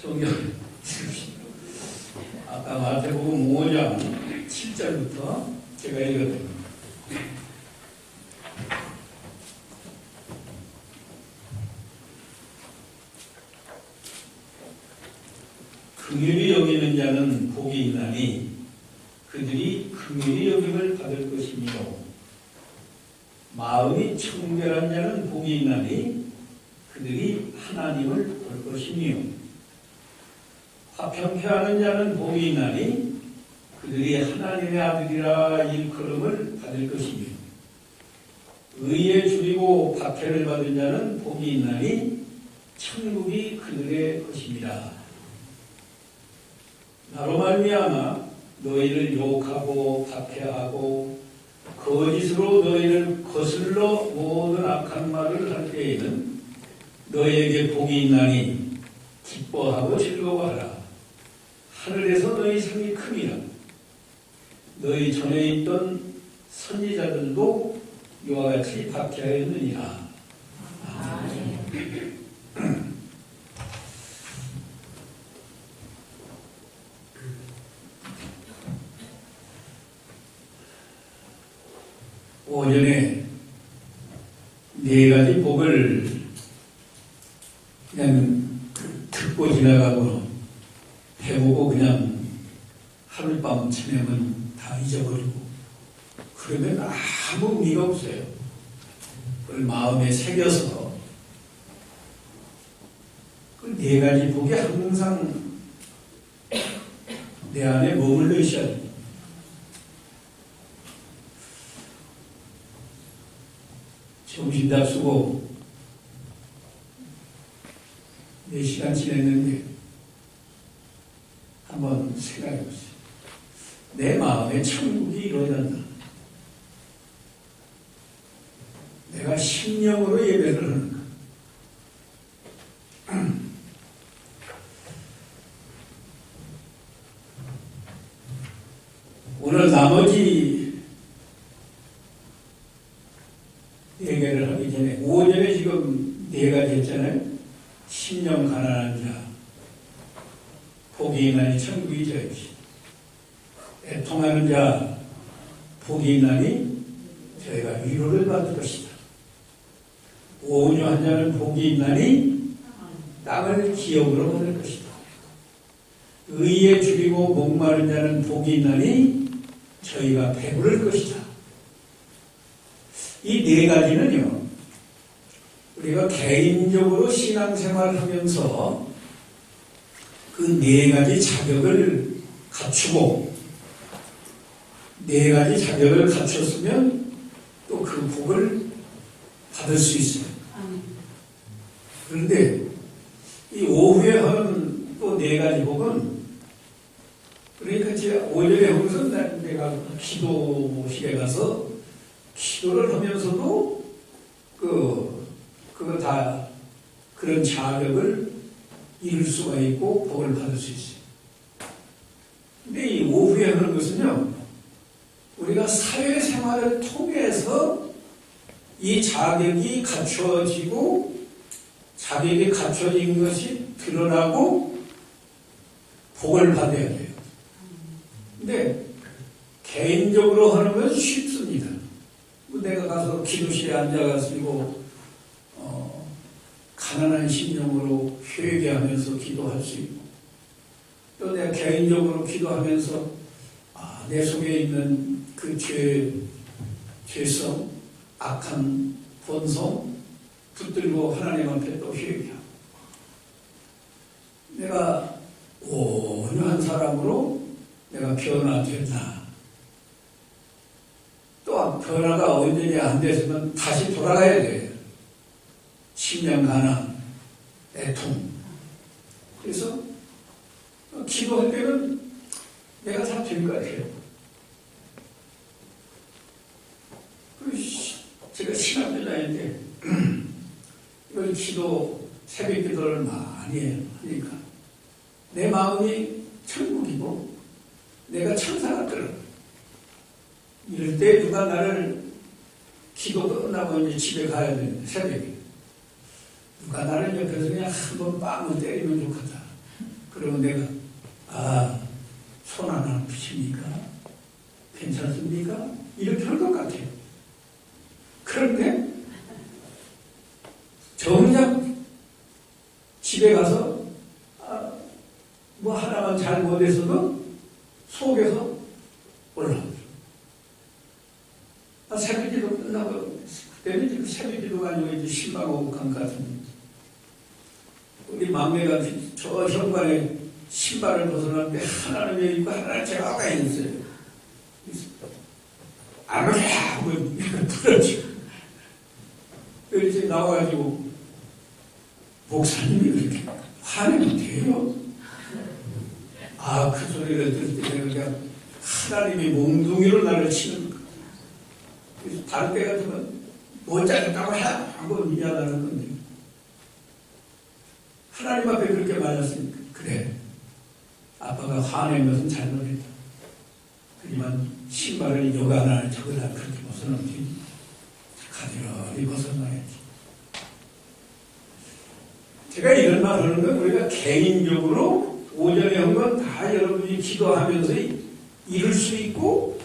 성경 아까 마태복음 5장 7절부터 제가 읽어드립니다. 긍휼히 여기는 자는 복이 있나니 그들이 긍휼히 여김을 받을 것이며 마음이 청결한 자는 복이 있나니 그들이 하나님을 볼 것이며 화평케 하는 자는 복이 있나니 그들이 하나님의 아들이라 일컬음을 받을 것이며 의에 줄이고 박해를 받은 자는 복이 있나니 천국이 그들의 것입니다. 나로 말미암아 너희를 욕하고 박해하고 거짓으로 너희를 거슬러 모든 악한 말을 할 때에는 너희에게 복이 있나니 기뻐하고 즐거워하라. 하늘에서 너희 상이 큼이라. 너희 전에 있던 선지자들도 이와 같이 박해하였느니라. 오전에 네 가지 복을 그냥 듣고 지나가고 배우고 그냥 하룻밤 지내면 다 잊어버리고 그러면 아무 의미가 없어요. 그걸 마음에 새겨서 그 네 가지 복이 항상 내 안에 머물러 있어야 돼요. 점심 다 쓰고 4시간 지냈는데 한번 생각해보세요. 내 마음에 천국이 이루어진다. 내가 심령으로 예배를 하는가. 오늘 나머지 얘기를 하기 전에 오전에 지금 네 가지 했잖아요. 심령 가난한 자, 복이 있나니 천국이 저희지. 애통하는 자, 복이 있나니 저희가 위로를 받을 것이다. 온유한 자는 복이 있나니 땅을 기업으로 받을 것이다. 의에 줄이고 목마른 자는 복이 있나니 저희가 배부를 것이다. 이 네 가지는요, 우리가 개인적으로 신앙생활을 하면서 그 네 가지 자격을 갖추고 네 가지 자격을 갖췄으면 또 그 복을 받을 수 있어요. 그런데 이 오후에 하는 또 네 가지 복은 그러니까 제가 오전에 하면서 내가 기도실에 가서 기도를 하면서도 그거 다 그런 자격을 이룰 수가 있고 복을 받을 수 있어요. 근데 이 오후에 하는 것은요, 우리가 사회생활을 통해서 이 자격이 갖춰지고 자격이 갖춰진 것이 드러나고 복을 받아야 돼요. 근데 개인적으로 하는 건 쉽습니다. 내가 가서 기도실에 앉아가지고 가난한 심령으로 회개하면서 기도할 수 있고 또 내가 개인적으로 기도하면서 내 속에 있는 그 죄성, 악한 본성 붙들고 하나님 앞에 또 회개하고 내가 온유한 사람으로 내가 변화됐나. 또 변화가 온전히 안 됐으면 다시 돌아가야 돼요. 심령 가난, 애통. 그래서 기도할 때는 내가 다 될 것 같아요. 제가 신학교다닐 때 이걸 새벽 기도를 많이 하니까 내 마음이 천국이고 내가 천사 같더라고요. 이럴 때 누가 나를 기도 끝나고 이제 집에 가야 되는데 새벽에 누가 나를 옆에서 그냥 한번 빵을 때리면 좋겠다. 그러면 내가 손 하나 푸십니까? 괜찮습니까? 이렇게 할 것 같아요. 그런데 정작 집에 가서 뭐 하나만 잘 못해서도 속에서 올라오죠. 새벽기도 끝나고 그때는 지금 새벽기도가 아니고 이제 신방오복한 것 같은데 우리 막내가 저 현관에 신발을 벗어났는데 하나는 여기 있고 하나는 제가 아까 있어요. 아무리 하고 풀어지고 이제 나와가지고 목사님이 그렇게 화내면 돼요? 그 소리를 들을 때 내가 하나님이 몽둥이로 나를 치는 거야. 그래서 다른 때 같으면 못 자겠다고 하고 미안하는 건데 하나님 앞에 그렇게 말했으니까 그래 아빠가 화낸 것은 잘못했다. 하지만 신발을 여가나 저거나 그렇게 벗어놓지 가지런히 벗어놔야지. 제가 이런 말 하는 건 우리가 개인적으로 오전에 한 건 다 여러분이 기도하면서 이룰 수 있고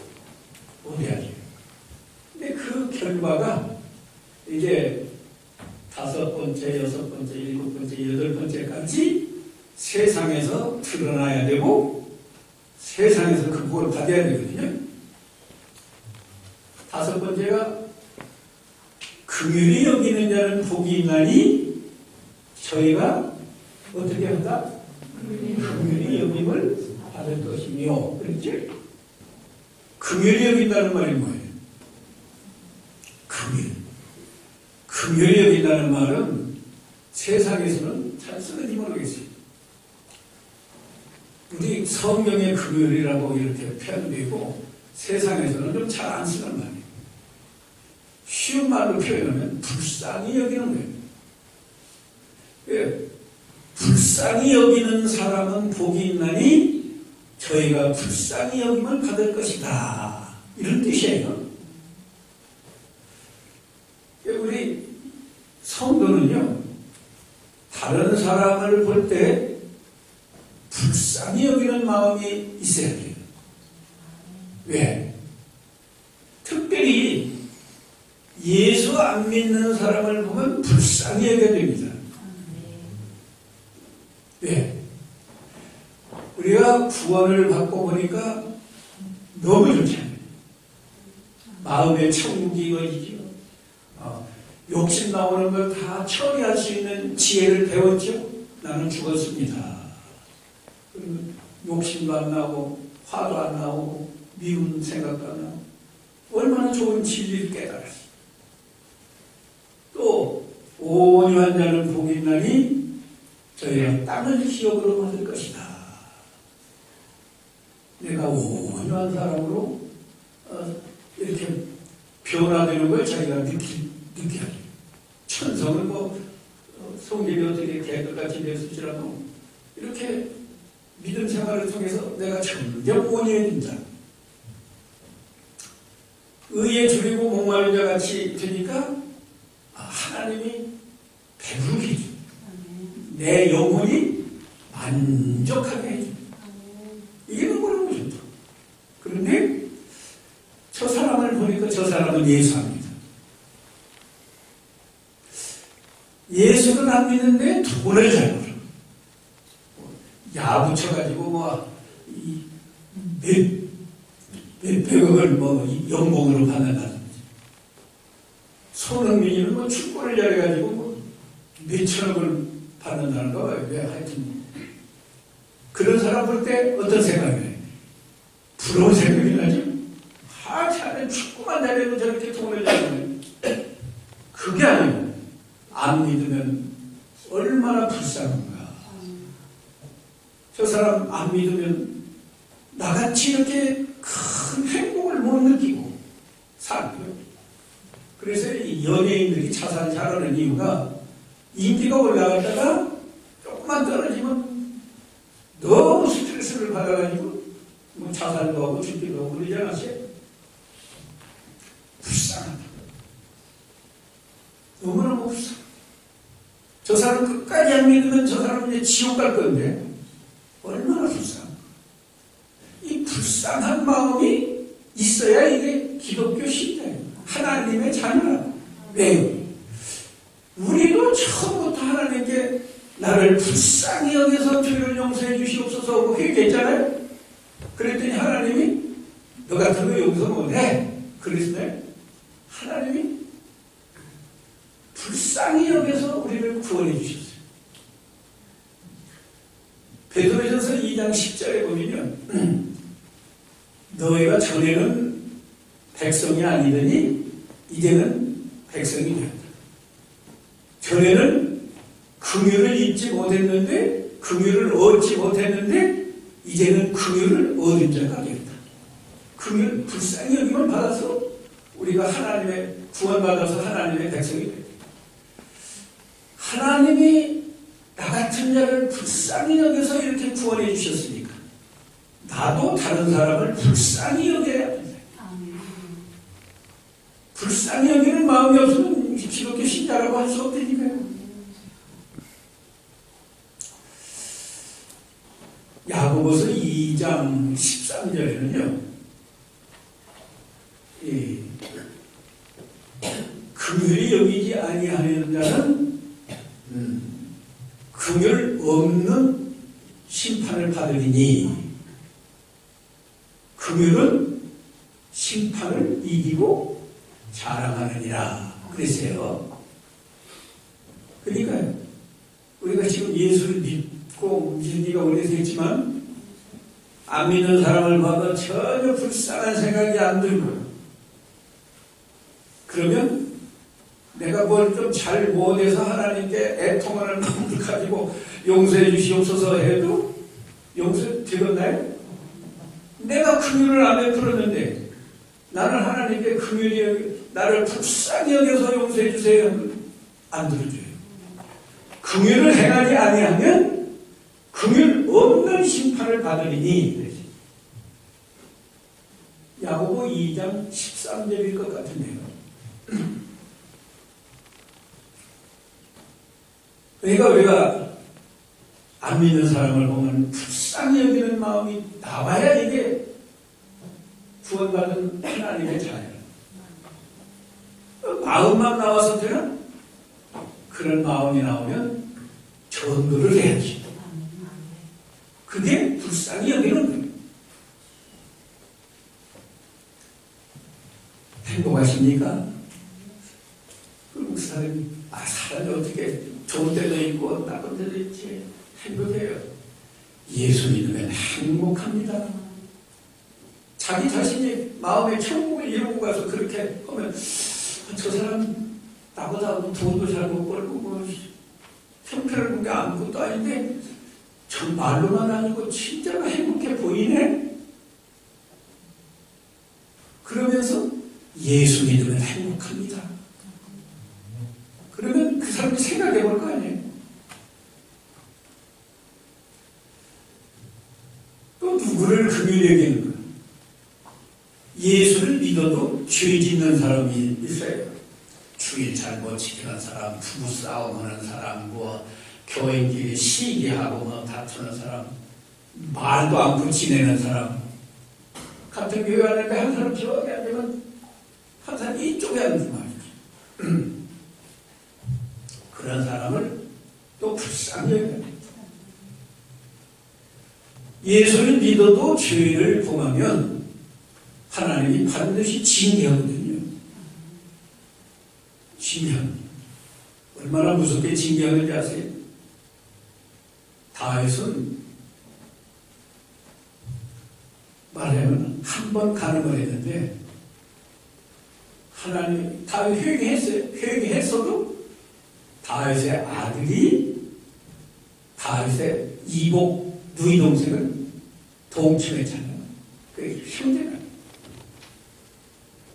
못해야지. 근데 그 결과가 이제 5번째, 6번째, 7번째, 8번째까지 세상에서 드러나야 되고 세상에서 그 복을 받아야 되거든요. 5번째가 긍휼히 여기는 자는 복이 있나니 저희가 어떻게 한다? 긍휼히 여김을 받을 것이며 그렇지? 긍휼히 여긴다는 말이 뭐예요? 긍휼히 여긴다는 말은 세상에서는 잘 쓰는지 모르겠어요. 우리 성경의 긍휼이라고 이렇게 표현되고 세상에서는 좀 잘 안 쓰는 말이에요. 쉬운 말로 표현하면 불쌍히 여기는 거예요. 예, 불쌍히 여기는 사람은 복이 있나니 저희가 불쌍히 여김을 받을 것이다. 이런 뜻이에요. 우리 성도는요, 다른 사람을 볼 때 불쌍히 여기는 마음이 있어야 돼요. 왜? 특별히 예수 안 믿는 사람을 보면 불쌍히 여겨야 됩니다. 왜? 우리가 구원을 받고 보니까 너무 좋잖아요. 마음의 천국이 이루어지죠. 욕심 나오는 걸 다 처리할 수 있는 지혜를 배웠죠. 나는 죽었습니다. 욕심도 안 나고 화도 안 나오고 미운 생각도 안 나오고 얼마나 좋은 진리를 깨달았어요. 또 온유한 자는 복이 있나니 저희가 땅을 기업으로 받을 것이다. 내가 온유한 사람으로 이렇게 변화되는 걸 자기가 느껴야 돼요. 천성은 성질이 어떻게 개들같이 됐을지라도 이렇게 믿음 생활을 통해서 내가 점점 온유해진다. 의에 줄이고 목마른 자 같이 되니까 하나님이 배부르게 해줘. 내 영혼이 만족하게 해줘. 이게 너무너무 좋다. 그런데 저 사람을 보니까 저 사람은 예수합니다. 예수는 안 믿는데 돈을 잘 벌어. 야 붙여가지고 몇백억을 연봉으로 받는다든지. 손흥민이는 축구를 잘해가지고 몇천억을 받는다는 거. 하여튼 그런 사람 볼 때 어떤 생각이 나요? 부러운 생각이 나죠? 자네 축구만 잘해도 저렇게 돈을 잘 버네. 그게 아니고 안 믿으면 얼마나 불쌍한가. 저 사람 안 믿으면 나같이 이렇게 큰 행복을 못 느끼고 살고요. 그래서 이 연예인들이 자살 잘하는 이유가 인기가 올라갔다가 조금만 떨어지면 너무 스트레스를 받아가지고 자살도 하고 죽기도 하고 그러지 않았어요? 불쌍하다. 너무너무 불쌍하다. 저 사람 끝까지 안 믿으면 저 사람은 이제 지옥 갈 건데 얼마나 불쌍한 이 불쌍한 마음이 있어야 이게 기독교 신자예요. 하나님의 자녀라고. 왜? 우리도 처음부터 하나님께 나를 불쌍히 여겨서 죄를 용서해 주시옵소서 하고 회개했잖아요. 그랬더니 하나님이 너 같은 거 용서 못해. 그랬어요. 하나님이 불쌍히 여겨서 우리를 구원해 주셨어요. 베드로전서 2장 10절에 보면요. 너희가 전에는 백성이 아니더니 이제는 백성이 되었다. 전에는 긍휼을 입지 못했는데 긍휼을 얻지 못했는데 이제는 긍휼을 얻은 자가 되었다. 긍휼 불쌍히 여김을 받아서 우리가 하나님의 구원받아서 하나님의 백성이 되었다. 하나님이 나 같은 자를 불쌍히 여겨서 이렇게 구원해 주셨으니까 나도 다른 사람을 불쌍히 여겨야 합니다. 불쌍히 여기는 마음이 없으면 기독교 신자라고 할 수 없다니까요. 야고보서 2장 13절에는요. 긍휼히 여기지 아니하는 자는 긍휼 없는 심판을 받으리니 긍휼은 심판을 이기고 자랑하느니라 그랬어요. 그러니까요. 우리가 지금 예수를 믿고 믿기가 오래됐지만 안 믿는 사람을 봐도 전혀 불쌍한 생각이 안 들고 그러면 내가 뭘 좀 잘 못해서 하나님께 애통하는 마음을 가지고 용서해 주시옵소서 해도 용서 되겠나요? 내가 긍휼을 안 베풀었는데 나는 하나님께 긍휼히 나를 불쌍히 여겨서 용서해 주세요. 안 들어줘요. 긍휼을 행하지 아니하면 긍휼 없는 심판을 받으리니 야고보 2장 13절일 것 같은데요. 그러니까 우리가 안 믿는 사람을 보면 불쌍히 여기는 마음이 나와야 이게 구원받은 하나님의 자녀예요. 마음만 나와서 되나? 그런 마음이 나오면 전도를 해야지. 그게 불쌍히 여기는 거예요. 행복하십니까? 그리고 사람이 사람이 어떻게 좋은 때도 있고 나쁜 때도 있지. 행복해요. 예수 믿으면 행복합니다. 자기 자신이 마음의 천국을 이루고 가서 그렇게 하면 저 사람 나보다 돈도 잘 못 벌고 뭐 형편을 본 게 아무것도 아닌데 전 말로만 아니고 진짜로 행복해 보이네. 그러면서 예수 믿으면 행복합니다. 그러면 그 사람이 생각해 볼 거 아니에요. 또 누구를 긍휼히 여기는 거예요. 예수를 믿어도 죄 짓는 사람이 있어요. 주일 잘 못 지키는 사람, 부부싸움 하는 사람, 뭐 교인끼리 시기하고 뭐 다투는 사람, 말도 않고 지내는 사람. 같은 교회 안에 한 사람 저기 앉으면 한 사람 이쪽에 앉는 말이죠. 그런 사람을 또 불쌍히 여겨야 됩니다. 예수를 믿어도 죄를 범하면 하나님이 반드시 징계하거든요. 징계합니다. 얼마나 무섭게 징계하는지 아세요? 다윗은 말하면 한 번 간음을 했는데 하나님 다윗 회개했어요. 회개했어도 다윗의 아들이 다윗의 이복 누이 동생을 동침했잖아요. 그게 형제가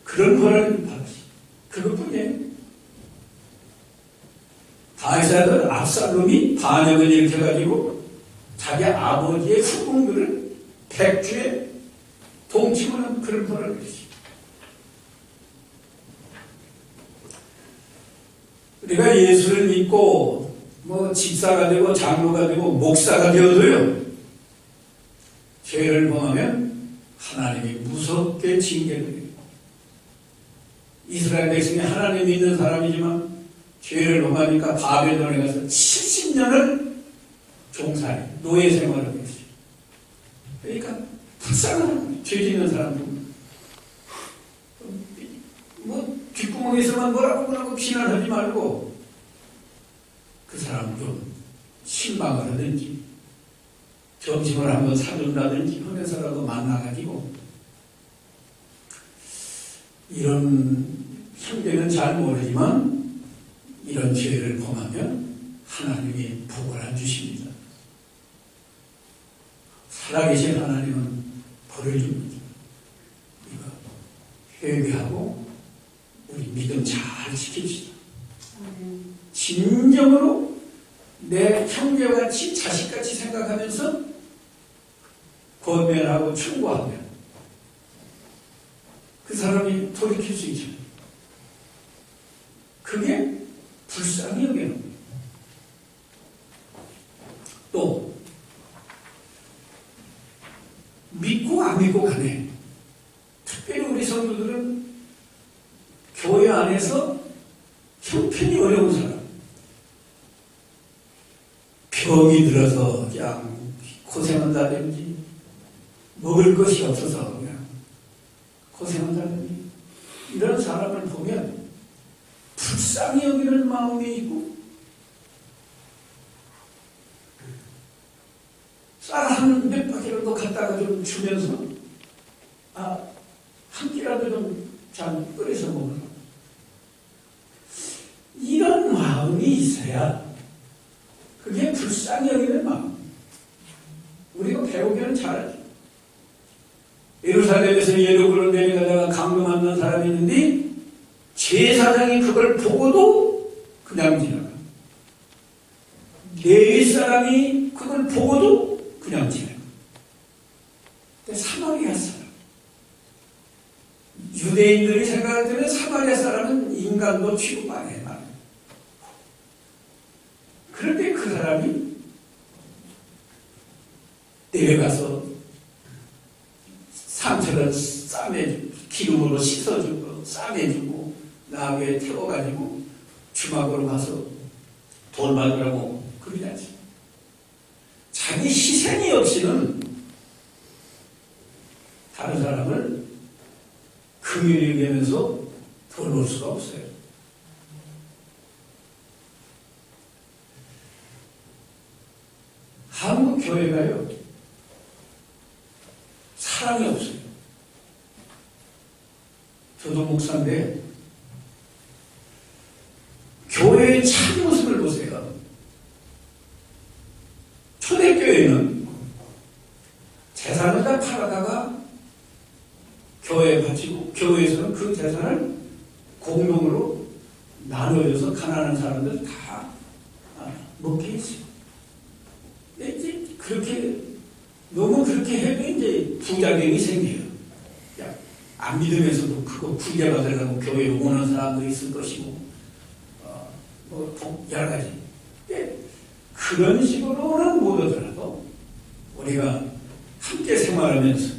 그런 거를 받았어요. 그것뿐이에요. 다윗의 아들 압살롬이 반역을 일으켜가지고 자기 아버지의 후궁들을 백주에 동침하는 그런 거를 그랬어요. 우리가 예수를 믿고 뭐 집사가 되고 장로가 되고 목사가 되어도요 죄를 범하면 하나님이 무섭게 징계를 해요. 이스라엘 백성이 하나님 믿는 사람이지만 죄를 범하니까 바벨론에 가서 70년을 종살이, 노예 생활을 했어요. 그러니까 불쌍한 죄 짓는 사람들. 뒷구멍에서만 뭐라고 비난하지 말고 그 사람 좀 실망을 하든지 점심을 한번 사준다든지 하면서라도 만나가지고 이런 형제는 잘 모르지만 이런 죄를 범하면 하나님이 복을 안 주십니다. 살아계신 하나님은 벌을 줍니다. 이거 회개하고 우리 믿음 잘 지킵시다. 진정으로 내 형제같이 자식같이 생각하면서 권면하고 충고하면 그 사람이 돌이킬 수 있죠. 그게 불쌍히 여기는 거예요. 또 믿고 안 믿고 가네. 특별히 우리 성도들은 교회 안에서 형편이 어려운 사람, 병이 들어서 그냥 고생한다든지 먹을 것이 없어서 그냥 고생한다든지 이런 사람을 보면 불쌍히 여기는 마음이 있고 쌀 한 몇 바퀴라도 갖다가 좀 주면서 한 끼라도 좀 잘 끓여서 먹으라. 이런 마음이 있어야 그게 불쌍히 여기는 마음. 우리가 배우기는 잘하죠. 예루살렘에서 예루불을 내려가다가 강도 만난 사람이 있는데 제사장이 그걸 보고도 그냥 지나가. 레위 사람이 그걸 보고도 그냥 지나가. 근데 사마리아 사람, 유대인들이 생각할 때는 사마리아 사람은 인간도 취급 안 해. 그런데 그 사람이 내려가서 상처를 싸매주고 기름으로 씻어주고 싸매주고 나무에 태워가지고 주막으로 가서 돈 받으라고 그러지. 자기 희생이 없이는 다른 사람을 긍휼히 여기면서 돈 벌 수가 없어요. 한국 교회가요, 사랑이 없어요. 저도 목사인데, 교회의 참 모습을 보세요. 초대교회는 재산을 다 팔아다가 교회에 바치고, 교회에서는 그 재산을 공동으로 나눠줘서 가난한 사람들 다 먹게 했어요. 이제 그렇게 너무 그렇게 해도 이제 부작용이 생겨요. 안 믿으면서도 그거 구제받으려고 교회에 오는 사람도 있을 것이고 여러 가지. 그런 식으로는 못하더라도 우리가 함께 생활하면서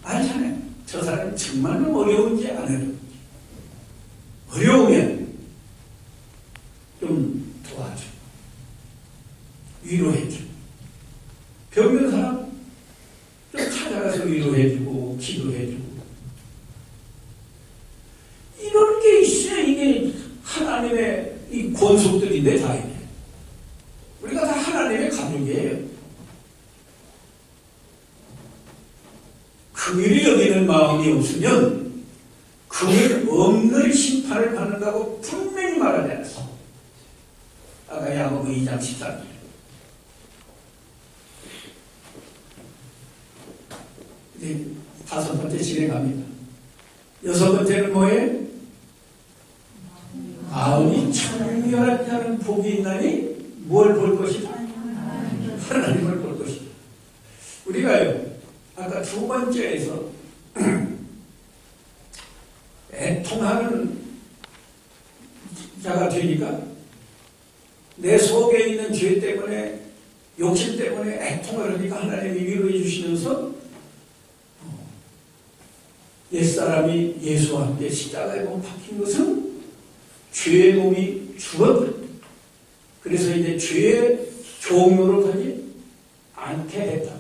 알잖아요. 저 사람이 정말로 어려운지 안 어려운지. 어려우면 좀 도와줘. 위로해줘. 병든 사람 좀 찾아가서 위로해주고 기도해주고 이런 게 있어야 이게 하나님의 이 권속들인데 다 이게 우리가 다 하나님의 가족이에요. 긍휼히 여기는 마음이 없으면 긍휼 없는 심판을 받는다고 분명히 말하지 않았어. 아까 야고보 2장 13절. 이제 5번째 진행합니다. 6번째는 뭐예요? 마음이 청결한 자는 복이 있나니 뭘 볼 것이다? 하나님을 볼 것이다. 우리가요, 아까 2번째에서 애통하는 자가 되니까 내 속에 있는 죄 때문에 욕심 때문에 애통을 하니까 하나님이 위로해 주시면서 옛사람이 예수와 함께 십자가에 못 박힌 것은 죄의 몸이 죽었거든요. 그래서 이제 죄의 종로를 하지 않게 했다.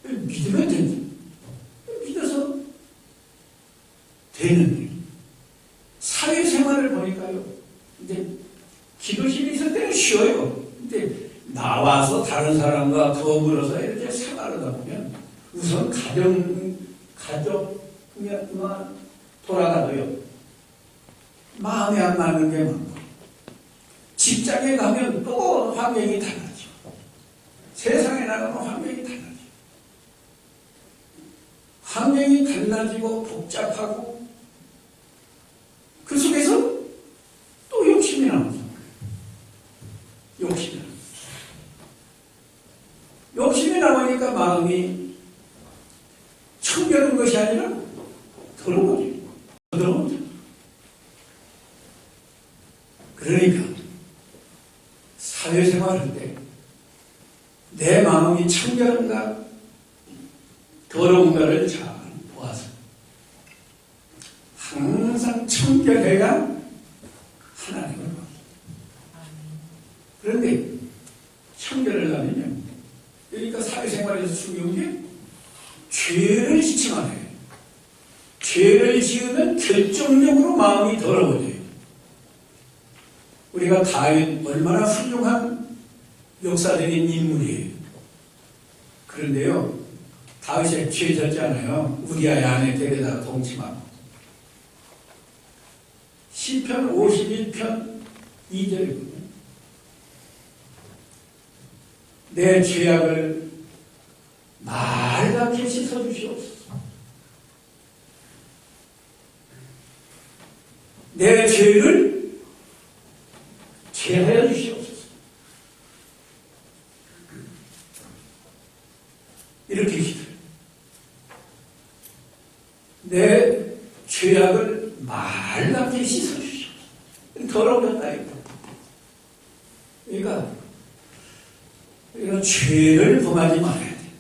믿으면 된다. 믿어서 되는 일. 사회생활을 보니까요. 이제 기도심이 있을 때는 쉬워요. 근데 나와서 다른 사람과 더불어서 이렇게 생활하다 보면 우선 가정만 돌아가도요. 마음에 안 맞는 게 많고 직장에 가면 또 환경이 달라져. 세상에 나가면 환경이 달라져. 환경이 달라지고 복잡하고 그 속에서 또 욕심이 나오죠. 욕심이 나오니까 마음이 청결한 것이 아니라 더러워져요. 그러니까 사회생활할 때 내 마음이 청결한가 더러운가를 잘 보아서 항상 청결해야 하나님을 봐요. 그런데 청결을 하면요. 그러니까 사회생활에서 중요한 게 죄를 짓지 말아요. 죄를 지으면 결정적으로 마음이 더러워져요. 우리가 다윗 얼마나 훌륭한 역사적인 인물이에요. 그런데요, 다윗이 죄 졌잖아요. 우리아의 아내 데려다가 동침하고. 시편 51편 2절이거든요. 내 죄악을 말갛게 씻어주시옵소서. 내 죄를 제하여 주시옵소서. 이렇게 기도해요. 내 죄악을 말갛게 씻어주시옵소서. 더러워졌다 이거. 그러니까 이런 죄를 범하지 말아야 돼.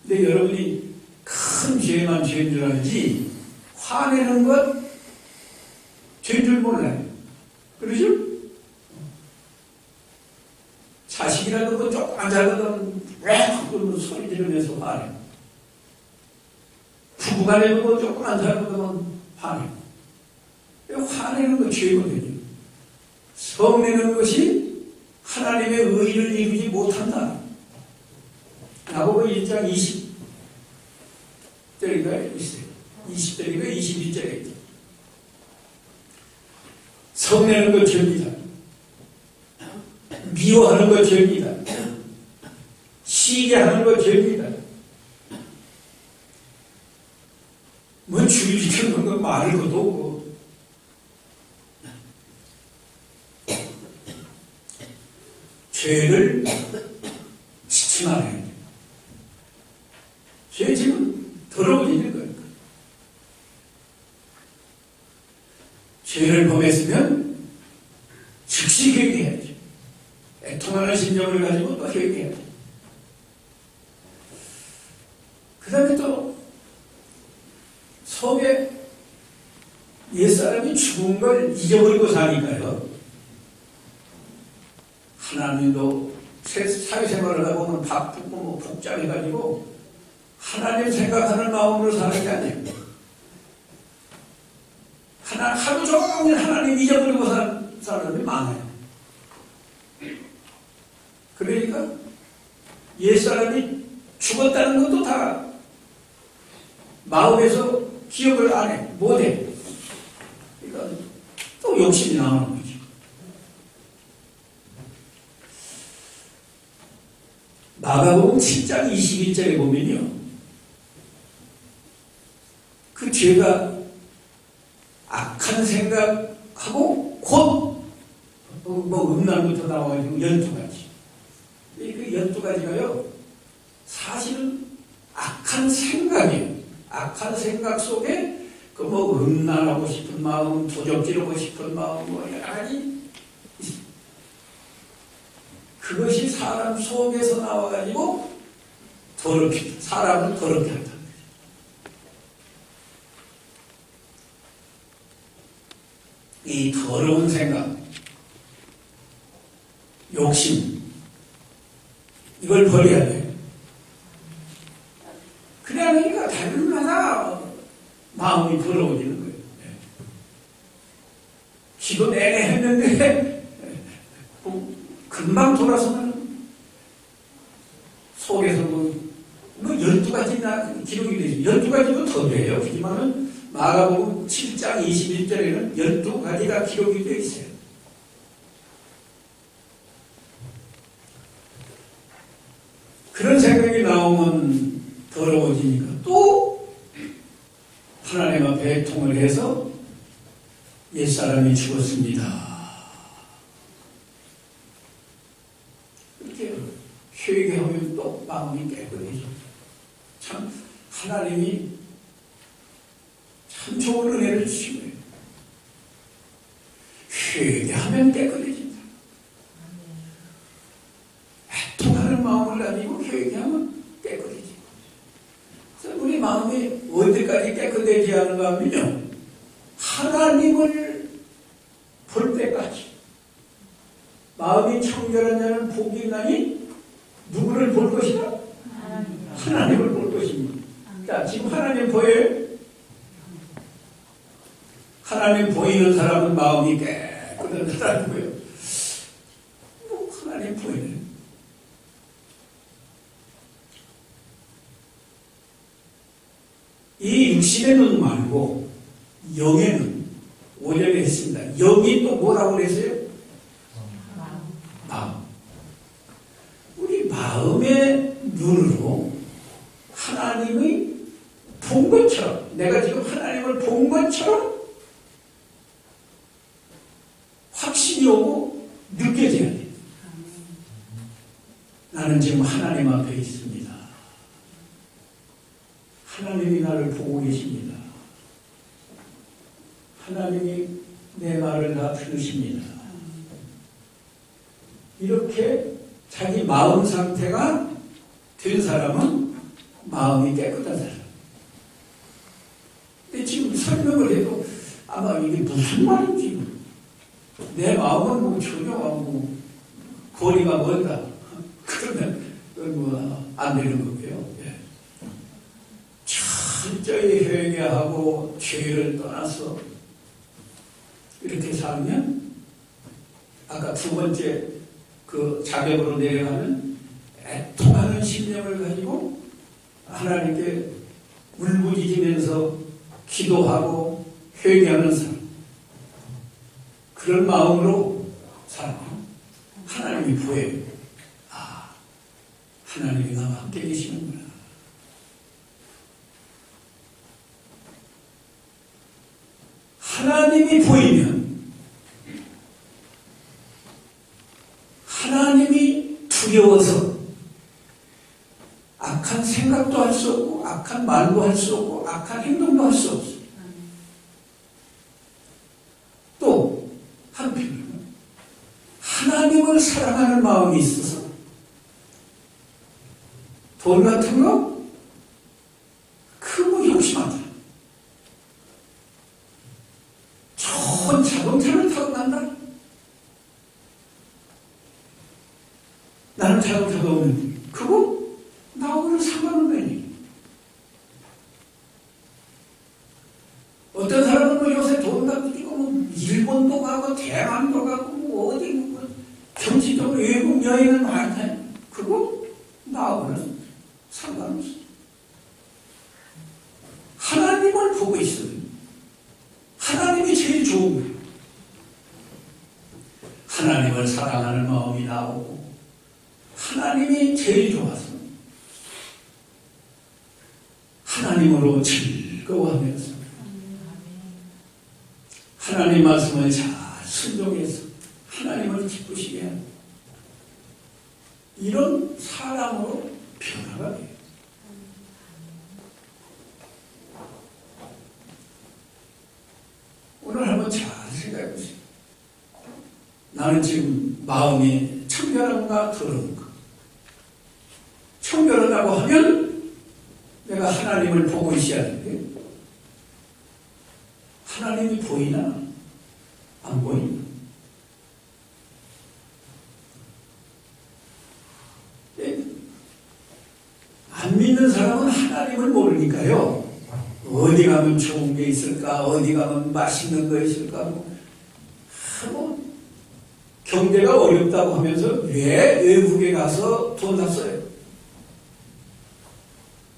근데 여러분이 큰 죄만 죄인 줄 알지 화내는 것 죄인 줄 몰라요. 그러죠? 자식이라도 그 조금 안 잘하거든 왜 그러면 소리 지르면서 화내. 부부간에도 그 조금 안 잘하거든 화내. 화내는 거 죄거든요. 성내는 것이 하나님의 의를 이루지 못한다. 야고보 1장 20절인가 있어요. 20절인가 21절에 있죠. 성내는 것 죄입니다. 미워하는 것 죄입니다. 시기하는 것 죄입니다. 뭐 주의 지키는 건 말할 것도 없고 죄를 짓지 말아야 돼. 죄 지금 더러워지는 거예요. 죄를 범했으면 즉시 회개해야죠. 애통하는 심정을 가지고 또 회개해야죠. 그 다음에 또 속에 옛사람이 죽은 걸 잊어버리고 사니까요. 하나님도 사회생활을 하다 보면 바쁘고 뭐 복잡해가지고 하나님 생각하는 마음으로 사는 게 아니에요. 하루 종일 하나님 잊어버리고 사는 사람이 많아요. 그러니까 옛사람이 죽었다는 것도 다 마음에서 기억을 안 해, 못해. 그러니까 또 욕심이 나오는 거죠. 마가복음 7장 21절에 보면요. 그 죄가 악한 생각하고 곧 뭐 음란부터 나와가지고 12가지. 그 12가지가요. 사실은 악한 생각이에요. 악한 생각 속에 그 뭐 음란하고 싶은 마음, 도적질하고 싶은 마음, 뭐 여러 가지 있어요. 그 그것이 사람 속에서 나와가지고 더럽힌다. 사람을 더럽게 한다. 이 더러운 생각, 욕심, 이걸 버려야 돼요. 그러니까 달마다 마음이 더러워지는 거예요. 기도 내내 했는데 금방 돌아서면 속에서 뭐 12가지나 기록이 되죠. 12가지도 더 돼요. 하지만은 마가복음 7장 21절에는 12가지가 기록이 되어 있어요. 그런 생각이 나오면 더러워지니까 또 하나님 앞에 애통을 해서 옛사람이 죽었습니다. 이렇게 회개하면 또 마음이 깨끗해져. 참 하나님이 참 좋은 은혜를 주신 거예요. 회개하면 깨끗해진다. 애통하는 마음을 가지고 회개하면 깨끗해진다. 그래서 우리 마음이 어디까지 깨끗해지 하는가 하면요, 하나님을 볼 때까지. 마음이 청결한 자는 복이 있나니 누구를 볼 것이다? 하나님을 볼 것입니다. 자, 지금 하나님 보여요? 하나님 보이는 사람은 마음이 깨끗한 사람이고요. 뭐 하나님 보이네. 이 육신의 눈 말고 영의 눈, 오전에 했습니다. 영이 또 뭐라고 그랬어요? 마음. 우리 마음의 눈으로 하나님의 본 것처럼, 내가 지금 하나님을 본 것처럼 확신이 오고 느껴져야 돼. 나는 지금 하나님 앞에 있습니다. 하나님이 나를 보고 계십니다. 하나님이 내 말을 다 들으십니다. 이렇게 자기 마음 상태가 된 사람은 마음이 깨끗한 사람. 근데 지금 설명을 해도 아마 이게 무슨 말인지, 내 마음은 뭐 전혀 뭐 거리가 멀다. 그러면 뭐 안 되는 거고요. 예. 철저히 회개하고 죄를 떠나서 이렇게 살면 아까 두 번째 그 자격으로 내려가는 애통하는 심령을 가지고 하나님께 울부짖으면서 기도하고 회개하는 사람, 그런 마음으로 살아가면 하나님이 보여요. 아, 하나님이 나와 함께 계시는구나. 하나님이 보이면 하나님이 두려워서 악한 생각도 할 수 없고 악한 말도 할 수 없고 악한 행동도 할 수 없어요. 또 한편으로는 하나님을 사랑하는 마음이 있어서 돈 같은 거 크고 욕심하다. 좋은 자동차를 타고 간다. 나는 자동차가 없는데 그거 나하고는 상관없는. 어떤 사람은 뭐 요새 돈 가지고 뭐 일본도 가고 대만도 가고 뭐 어디 뭐 경치적으로 외국 여행을 많이 다녀. 그거 나하고는 상관없어. 하나님을 보고 있으면 하나님이 제일 좋은 거예요. 하나님을 사랑하는 마음이 나오고 하나님이 제일 좋아서 하나님으로 즐거워하면서 하나님 말씀을 잘 순종해서 하나님을 기쁘시게 하는 이런 사람으로 변화가 돼요. 오늘 한번 잘 생각해 보세요. 나는 지금 마음이 청결 청결한가 더러운가? 청결하다고 하면 내가 하나님을 보고 있어야 하는데 하나님이 보이나? 안 보이나? 안 믿는 사람은 하나님을 모르니까요. 어디 가면 좋은 게 있을까? 어디 가면 맛있는 거 있을까? 뭐 경제가 어렵다고 하면서 왜 외국에 가서 돈 다 써요?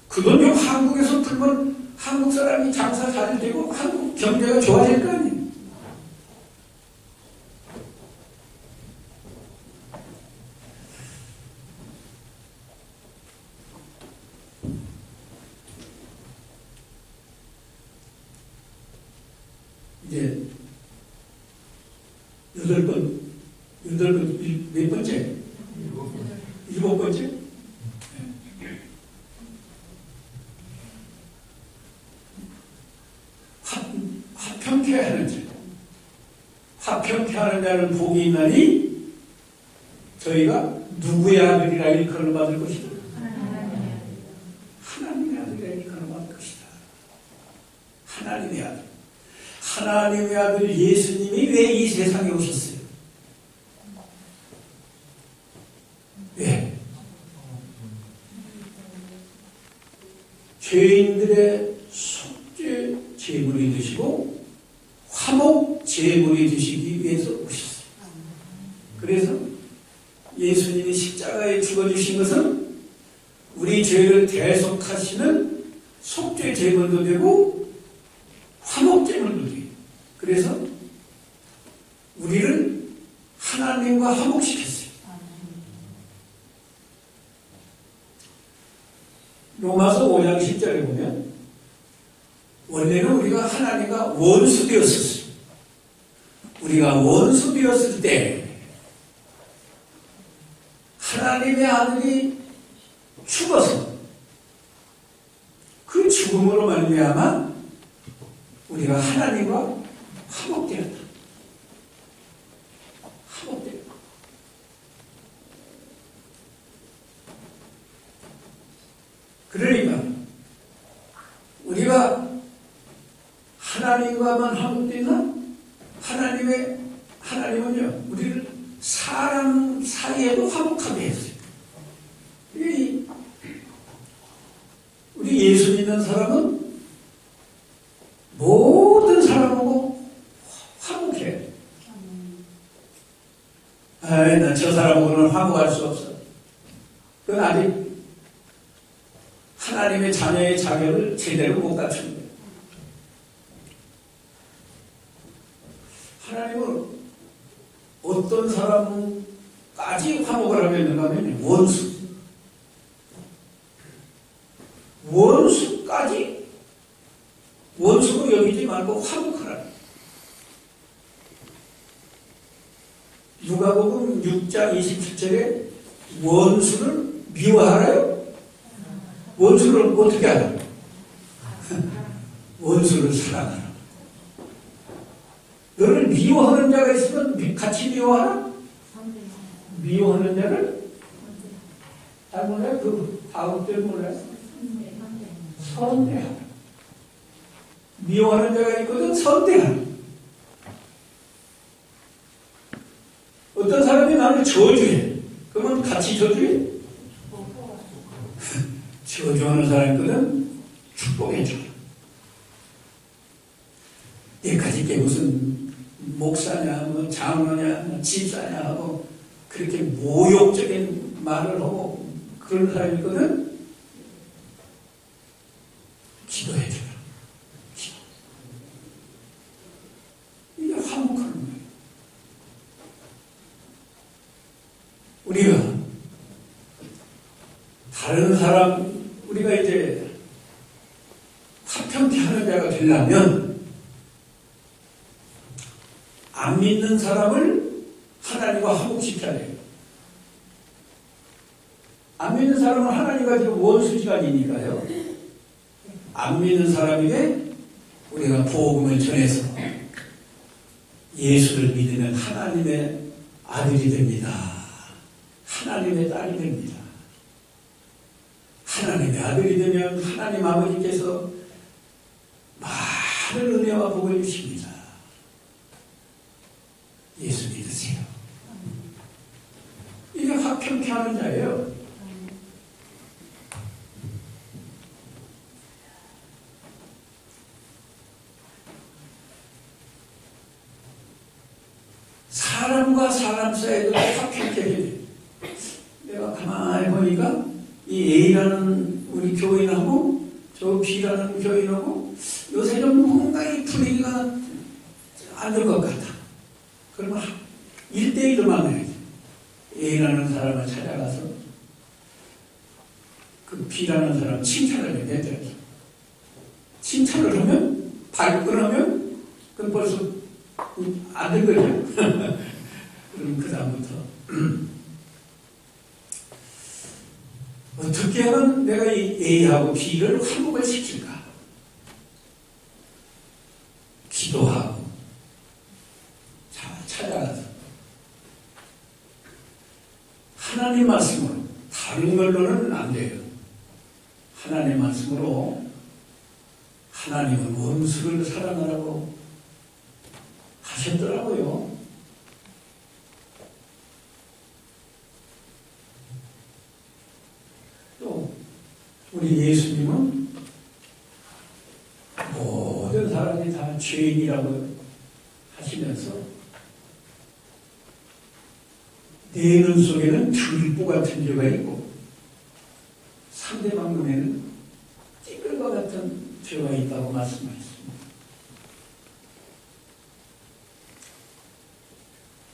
그 돈 좀 한국에서 풀면 한국 사람이 장사 잘 되고 한국 경제가 좋아질 거 아니에요? 이제 여덟 번, 몇 번째? 일곱 번째? 화평케 하는 자. 화평케 하는 자는 복이 있나니 저희가 누구의 아들이라 일컬어 받을 것이다. 하나님의 아들이라 일컬어 받을 것이다. 하나님의 아들. 하나님의 아들 예수님이 왜 이 세상에 오셨어요? 왜? 죄인들의 속죄 제물이 되시고 화목 제물이 되시기 위해서 오셨어요. 그래서 예수님이 십자가에 죽어주신 것은 우리 죄를 대속하시는 속죄 제물도 되고 화목 제물도 돼요. 그래서 우리를 하나님과 화목시켰어요. 로마서 5장 10절에 보면 원래는 우리가 하나님과 원수 되었었어요. 우리가 원수 되었을 때 하나님의 아들이 죽어서 그 죽음으로 말미암아 우리가 하나님과 화목되었다. 화목되었다. 그러니까 우리가 하나님과만 화목되나? 하나님은요, 우리를 사람 사이에도 화목하게 했어요. 우리 예수 믿는 사람은 모든 사람하고 화목해. 나 저 사람하고는 화목할 수 없어. 그건 아직 하나님의 자녀의 자격을 제대로 못 갖춘 거예요. 하나님은 어떤 사람까지 화목을 하게 되는가 하면 원수. 원수까지 원수로 여기지 말고 화목하라. 누가복음 6장 27절에 원수를 미워하라요? 원수를 어떻게 하라? 원수를 사랑하라. 너를 미워하는 자가 있으면 같이 미워하라? 미워하는 자를? 잘 몰라요? 그 다음 절 몰라요? 선대하라. 미워하는 자가 있거든 선대하라. 어떤 사람이 나를 저주해. 그러면 같이 저주해? 저주하는 사람들은 축복해줘라. 여기까지 게 무슨 목사냐, 뭐 장로냐, 뭐 집사냐 하고 그렇게 모욕적인 말을 하고 그런 사람이거든. 기도해줘라. 기도. 이게 화목하는 거예요. 우리가 다른 사람, 우리가 이제 화평케 하는 자가 되려면 안 믿는 사람을 하나님과 화목시켜야 돼요. 안 믿는 사람은 하나님과 지금 원수지간이니까요. 안 믿는 사람에게 우리가 복음을 전해서 예수를 믿는 하나님의 아들이 됩니다. 하나님의 딸이 됩니다. 하나님의 아들이 되면 하나님 아버지께서 많은 은혜와 복을 주십니다. 예수 믿으세요. 이게 화평케 하는 자예요. 사람과 사람 사이도 화평케 해야 돼. 내가 가만히 보니까 이 A라는 우리 교인하고 저 B라는 교인하고 요새 좀 뭔가 이 분위기가 안 될 것 같아. 그러면 1대1로 만나야지. A라는 사람을 찾아가서 그 B라는 사람 칭찬을 해야 돼. 칭찬을 하면, 발끈하면, 그건 벌써 안 될 거죠. 그럼 그다음부터 어떻게 하면 내가 이 A하고 B를 화목을 시킬까? 기도하고 찾아가서 하나님 말씀으로, 다른 걸로는 안 돼요. 하나님 말씀으로 하나님은 원수를 사랑하라고 하셨더라고요. 또 우리 예수님은 모든 사람이 다 죄인이라고 하시면서 내 눈 속에는 들보 같은 죄가 있고 상대방 눈에는 찌끌과 같은 죄가 있다고 말씀하셨습니다.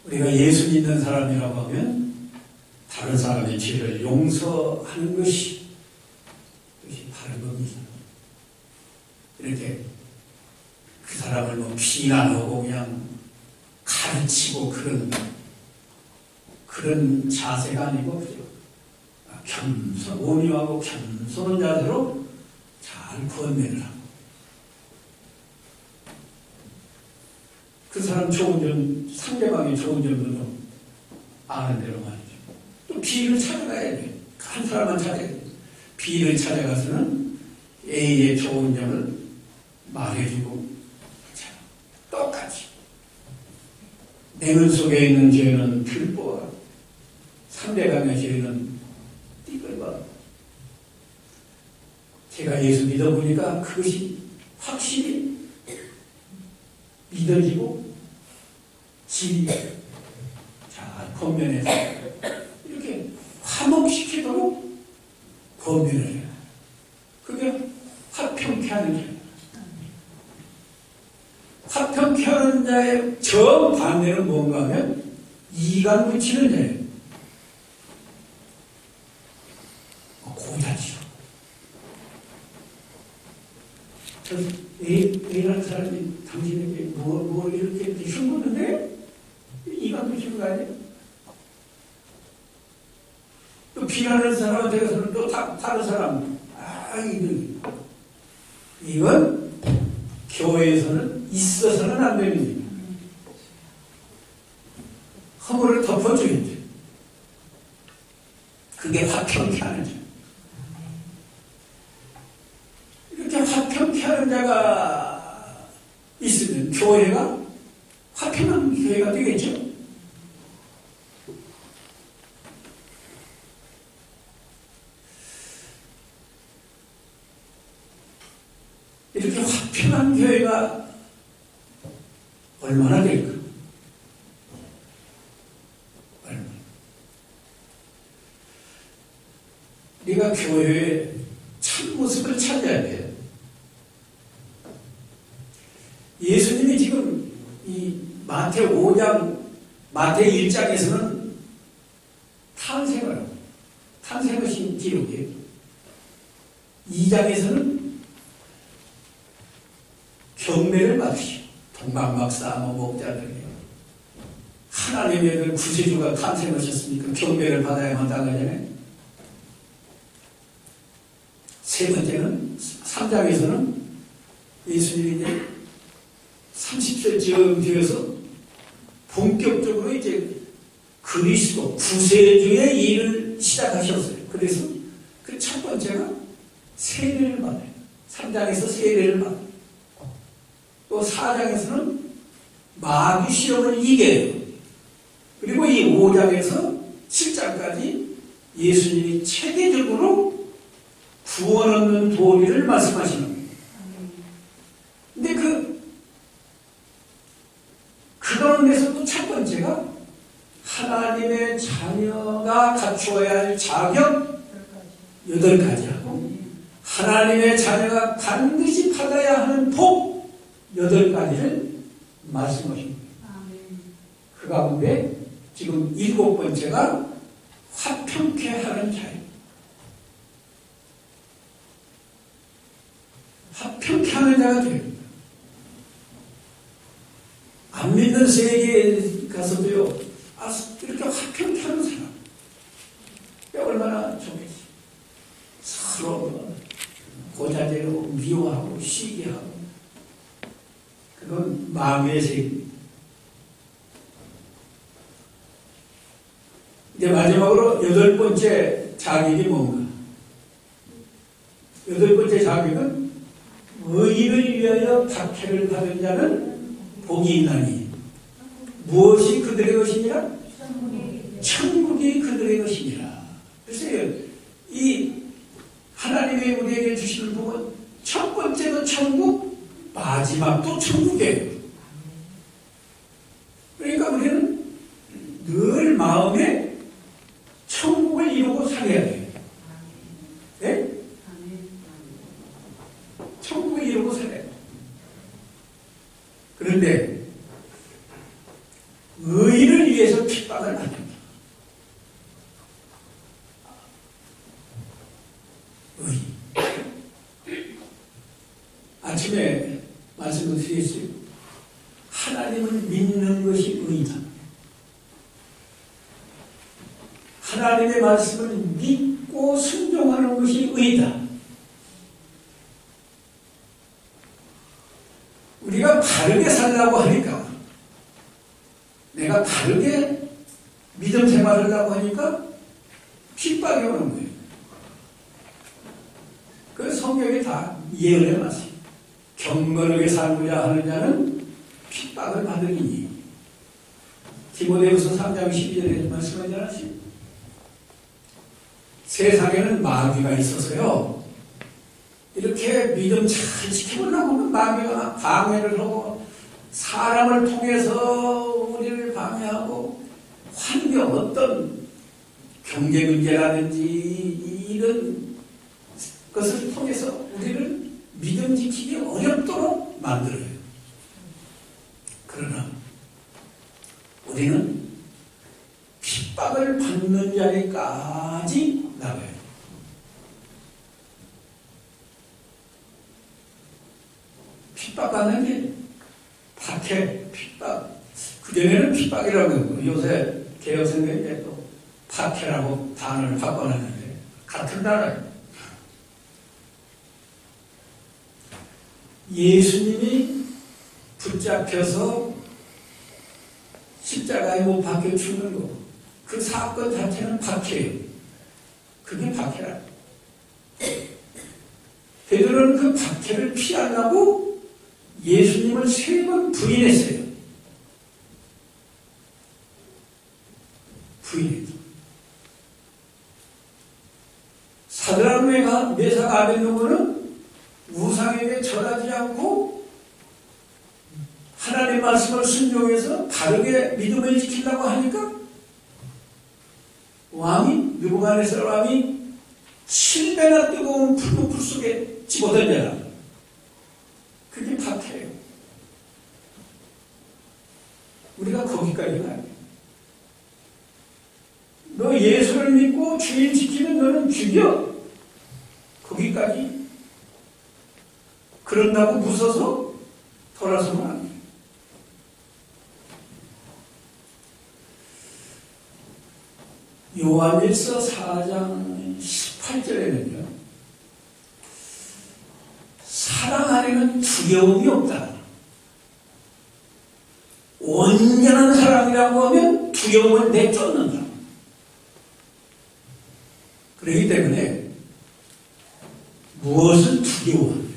우리가 예수 믿는 사람이라고 하면 다른 사람의 죄를 용서하는 것이 바른 겁니다. 이렇게 그 사람을 뭐 비난하고 그냥 가르치고 그런 자세가 아니고 온유하고 겸손한 자세로 잘 권면을 하고 그 사람 좋은 점, 상대방의 좋은 점도 좀 아는 대로 말이죠. 또 B를 찾아가야 돼. 한 사람만 찾아야 돼. B를 찾아가서는 A의 좋은 점을 말해주고 똑같이 내 눈 속에 있는 죄는 들보와 상대방의 죄는 띠끌과. 제가 예수 믿어보니까 그것이 확실히 믿어지고 잘 권면해서 이렇게 화목시키도록 권면을 해요. 그게 화평케 하는 자예요. 화평케 하는 자의 정반대는 뭔가 하면 이간 붙이는 자예요. 고자지요. A라는 사람이 당신에게 뭘 이렇게 흉보는데 이간 붙이는 거 아니에요? 또 B라는 사람한테 가서는 또 다른 사람, 이건 교회에서는 있어서는 안 됩니다. 허물을 덮어줘야 돼. 그게 화평케 하는 자. 이렇게 화평케 하는 자가 있으면 교회가 화평한 교회가 되겠죠. 이렇게 화평한 교회가 얼마나 될까? 얼마나. 우리가 교회의 참모습을 찾아야 돼요. 예수님이 지금 이 마태 5장, 마태 1장에서는 탄생하신 기록이에요. 2장에서는 경매를 받으시고 동방박사 목자들이요. 하나님의 구세주가 탄생하셨으니까 경매를 받아야만 당하잖아요. 세 번째는 3장에서는 예수님이 이제 30세 쯤 되어서 본격적으로 이제 그리스도 구세주의 일을 시작하셨어요. 그래서 그 첫 번째가 세례를 받아요. 3장에서 세례를 받아요. 또 4장에서는 마귀 시험을 이겨요. 그리고 이 5장에서 7장까지 예수님이 체계적으로 구원 얻는 도리를 말씀하시는 거예요. 근데 그 가운데서도 첫 번째가 하나님의 자녀가 갖추어야 할 자격 8가지하고 하나님의 자녀가 반드시 받아야 하는 복 8가지를 말씀하십니다. 그 가운데 지금 7번째가 화평케 하는 자예요. 화평케 하는 자가 됩니다. 안 믿는 세계에 가서도요, 이렇게 화평케 하는 사람. 얼마나 좋겠지. 서로 고자제로 미워하고 시기하고. 그건 마음의 세계. 이제 마지막으로 8번째 자격이 뭔가? 8번째 자격은 의인을 위하여 박해를 받은 자는 복이 있나니 무엇이 그들의 것이니라? 천국이 그들의 것이니라. 그래서 이 하나님의 우리에게 주시는 복은 첫 번째는 천국, 마지막도 천국이에요. 그러니까 우리는 늘 마음에 천국을 이루고 살아야 돼요. 네? 천국을 이루고 살아야 돼요. 그런데 의인을 위해서 핍박을 받는다. 의인. 아침에 말씀을 드렸어요. 하나님을 믿는 것이 의이다. 하나님의 말씀을 믿고 순종하는 것이 의이다. 우리가 바르게 살려고 하니까, 내가 바르게 믿음 생활을 하려고 하니까 핍박이 오는 거예요. 그 성경이 다 예언해 놨어요. 경건하게 살고자 하는 자는 핍박을 받으리니. 디모데후서 3장 12절에 말씀하지 않았어요? 세상에는 마귀가 있어서요, 이렇게 믿음 잘 지켜보려고 하면 마귀가 방해를 하고 사람을 통해서 우리를 방해하고 환경, 어떤 경제 문제라든지 이런 것을 통해서 우리를 믿음 지키기 어렵도록 만들어요. 그러나 우리는 핍박을 받는 자리까지 나가요. 핍박받는 게 박해, 핍박. 그전에는 핍박이라고 했고, 요새 개혁생각에 또 박해라고 단어를 바꿔놨는데, 같은 단어예요. 예수님이 붙잡혀서 십자가에 못 박혀 죽는 거, 그 사건 자체는 박해예요. 그게 박해라. 베드로는 그 박해를 피하려고 예수님을 3번 부인했어요. 부인했죠. 사드락 메삭 아벤노고는 우상에게 절하지 않고 하나님의 말씀을 순종해서 바르게 믿음을 지키려고 하니까 왕이, 느부갓네살 왕이 7배나 뜨거운 불 속에 집어던져라. 그게 박해예요. 우리가 거기까지 가요. 너 예수를 믿고 주인 지키면 너는 죽여. 거기까지. 그런다고 무서워서 돌아서면 안 돼요. 요한일서 4장 18절에는요, 사랑 안에는 두려움이 없다. 온전한 사랑이라고 하면 두려움이 두려움을 내쫓는다. 그렇기 때문에 무엇을 두려워하면,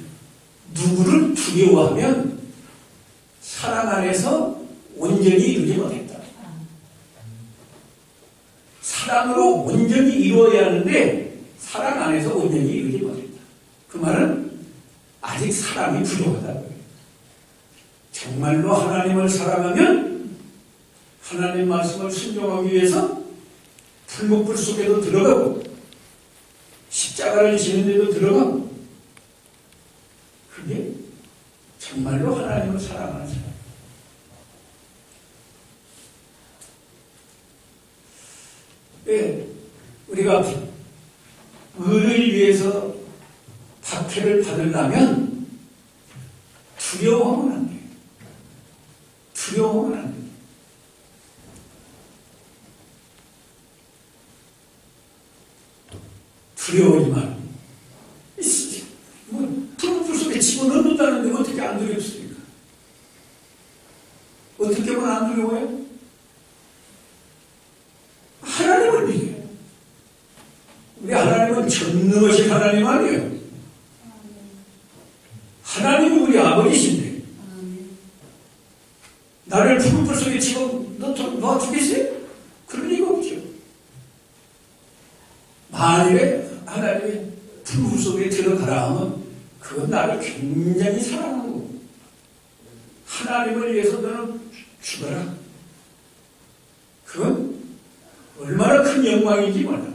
누구를 두려워하면 사랑 안에서 온전히 이루지 못했다. 사랑으로 온전히 이루어야 하는데 사랑 안에서 온전히 이루지 못했다. 그 말은 아직 사랑이 부족하다. 정말로 하나님을 사랑하면 하나님 말씀을 순종하기 위해서 풀목불 속에도 들어가고 십자가를 지는 데도 들어가고, 그게 정말로 하나님을 사랑하는 사람. 예, 우리가 의를 위해서 박해를 받으려면 두려워하면 안 돼요. 두려워하면 안 돼요. 두려워하지 말고. 풀 속에 집어넣는다는데 어떻게 안 두렵습니까? 어떻게 하면 안 두려워요? 하나님을 믿어요. 우리 하나님은 전능하신 하나님 아니에요. 하나님은 우리 아버지신데 나를 푸른 불 속에 집어넣어주겠어요? 그럴 리가 없죠. 만일에 하나님의 푸른 불 속에 들어가라 하면 그건 나를 굉장히 사랑하고 하나님을 위해서 너는 죽어라. 그건 얼마나 큰 영광인지 몰라.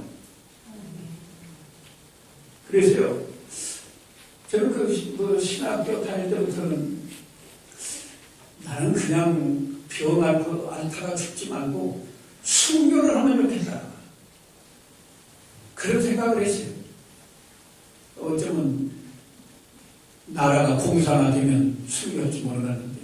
그래서요, 저는 신학교 다닐 때부터는 나는 그냥 병 앓고 앓다가 죽지 말고 순교를 하면 좋겠다. 그런 생각을 했어요. 어쩌면 나라가 공산화 되면 순교할지 모르겠는데.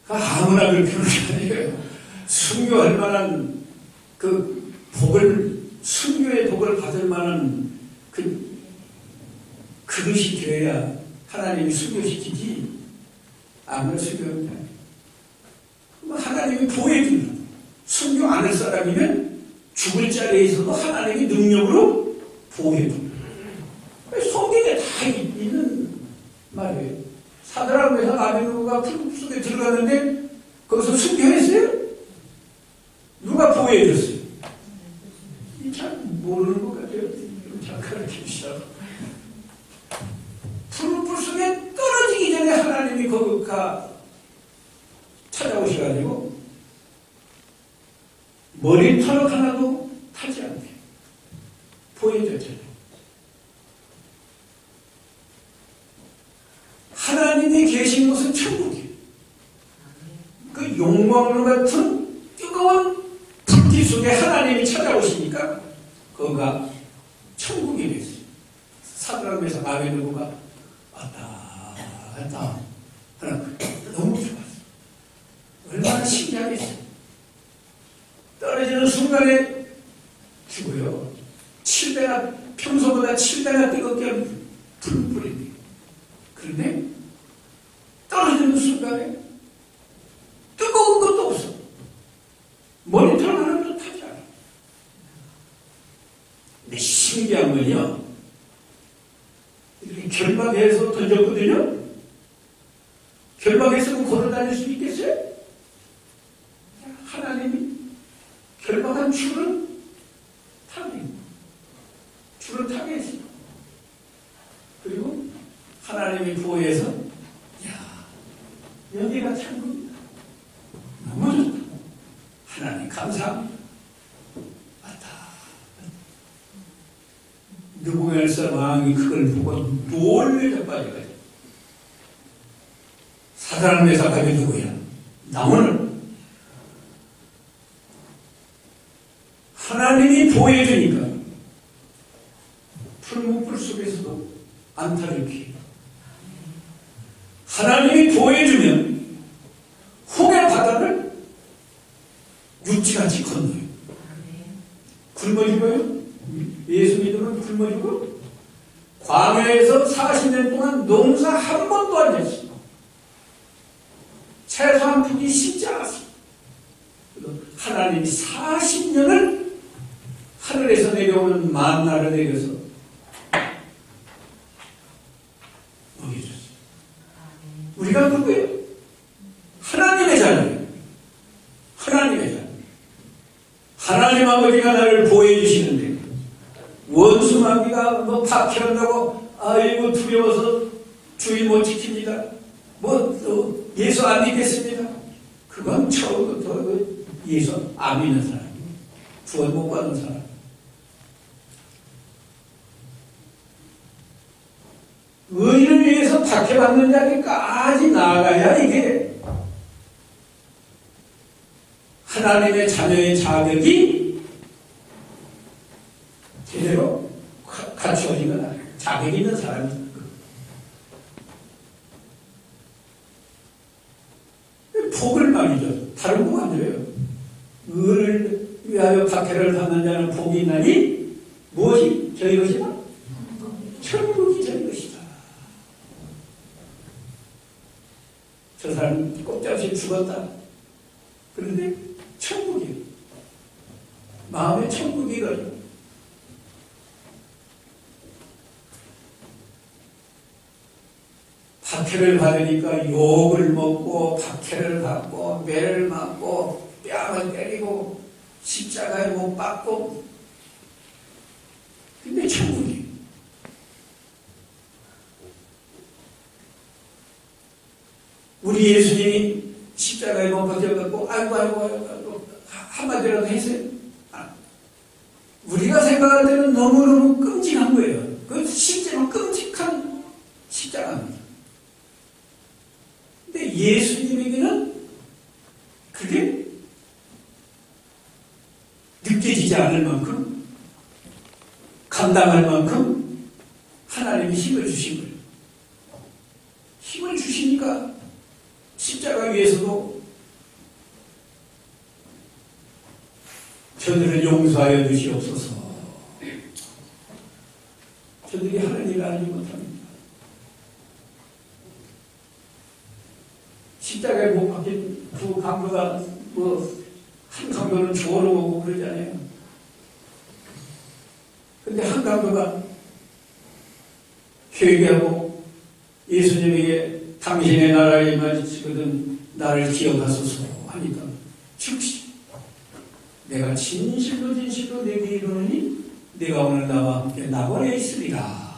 아무나 그렇게 하는 게 아니에요. 순교할 만한 그 복을, 순교의 복을 받을 만한 그 그릇이 되어야 하나님이 순교시키지, 아무나 순교합니다. 하나님이 보호해준다. 순교 안 할 사람이면 죽을 자리에 있어도 하나님이 능력으로 보호해준다. 성경에 다 있는 말이에요. 사드락 메삭 아벤노고가 풀 속에 들어갔는데 거기서 순교했어요? 누가 보호해줬어요? 잘 모르는 것 같아요. 잘 가르치시라고. 풀 속에 떨어지기 전에 하나님이 거기가 찾아오셔가지고 머리털 하나도 타지 않게 보여줬잖아요. 하나님이 계신 곳은 천국이에요. 그 용광로 같은 뜨거운 불길 속에 하나님이 찾아오시니까 거기가 천국이 됐어요. 사드락 메삭 아벤노고가 왔다 갔다 하는 거 너무 좋았어요. 얼마나 신기하겠어요. 떨어지는 순간에 죽어요. 7배나, 평소보다 7배나 뜨겁게 불입니다. 그런데 떨어지는 순간에 뜨거운 것도 없어. 머리털 하나도 타지 않아. 근데 신기한 건요, 이렇게 결박해서 던졌거든요. 결박해서 걸어 다닐 수 있겠어요? 하나님이 결박한 줄은 타게, 줄을 타게 했어요. 그리고 하나님이 보호해서, 야, 여기가 천국이다. 너무 좋다. 하나님 감사합니다. 맞다. 느부갓네살 왕이 그걸 보고 놀래 자빠져가지고, 사드락 메삭 아벤노고야, 나무는 하나님이 보호해주니까 풀무불 속에서도 안타를 피해. 하나님이 보호해주면 홍해 바다를 육지같이 건너요. 굶어 죽어요? 예수 믿으면 굶어 죽어? 광야에서 40년 동안 농사 한 번도 안 했어요. 채소 한 풀이 심지 않았어요. 하나님이 40년을 하늘에서 내려오는 만나를 내려서 먹여줬어요. 우리가 누구예요? 하나님의 자녀예요. 하나님의 자녀. 하나님 아버지가 나를 보호해 주시는데 원수 마귀가 뭐 박해한다고 아이고 두려워서 주의 못 지킵니다. 예수 안 믿겠습니다. 그건 처음부터 예수 안 믿는 사람이에요. 구원 못 받는 사람. 의를 위해서 박해받는 자리까지 나아가야 이게 하나님의 자녀의 자격이 제대로 갖추어진 거다. 자격 있는 사람이. 복을 말이죠. 다른 거 아니에요. 의를 위하여 박해를 받는 자는 복이 있나니 무엇이 저희 것이다? 천국이 저희 것이다. 저 사람 꼼짝없이 죽었다. 그런데 천국이에요. 마음의 천국이거든요. 박해를 받으니까 욕을 먹고 박해를 받고 매를 맞고 뺨을 때리고 십자가에 못 박고 근데 천국이에요. 우리 예수님이 십자가에 못 박혀갖고 아이고 한마디라도 했어요. 우리가 생각할 때는 너무너무 끔찍한 거예요. 그 실제로 끔찍한 십자가입니다. 근데 예수님에게는 그게 느껴지지 않을 만큼 감당할 만큼 하나님이 힘을 주신 거예요. 힘을 주시니까 십자가 위에서도 저들을 용서하여 주시옵소서. 저들이 하는 일을 알지 못합니다. 십자가에 못 박힌 두 강도가 한 강도는 조언을 오고 그러잖아요. 근데 한 강도가 회개하고 예수님에게 당신의 나라에 임하시거든 나를 기억하소서 하니까 즉시 내가 진실로 내게 이르노니 내가 오늘 나와 함께 낙원에 있으리라.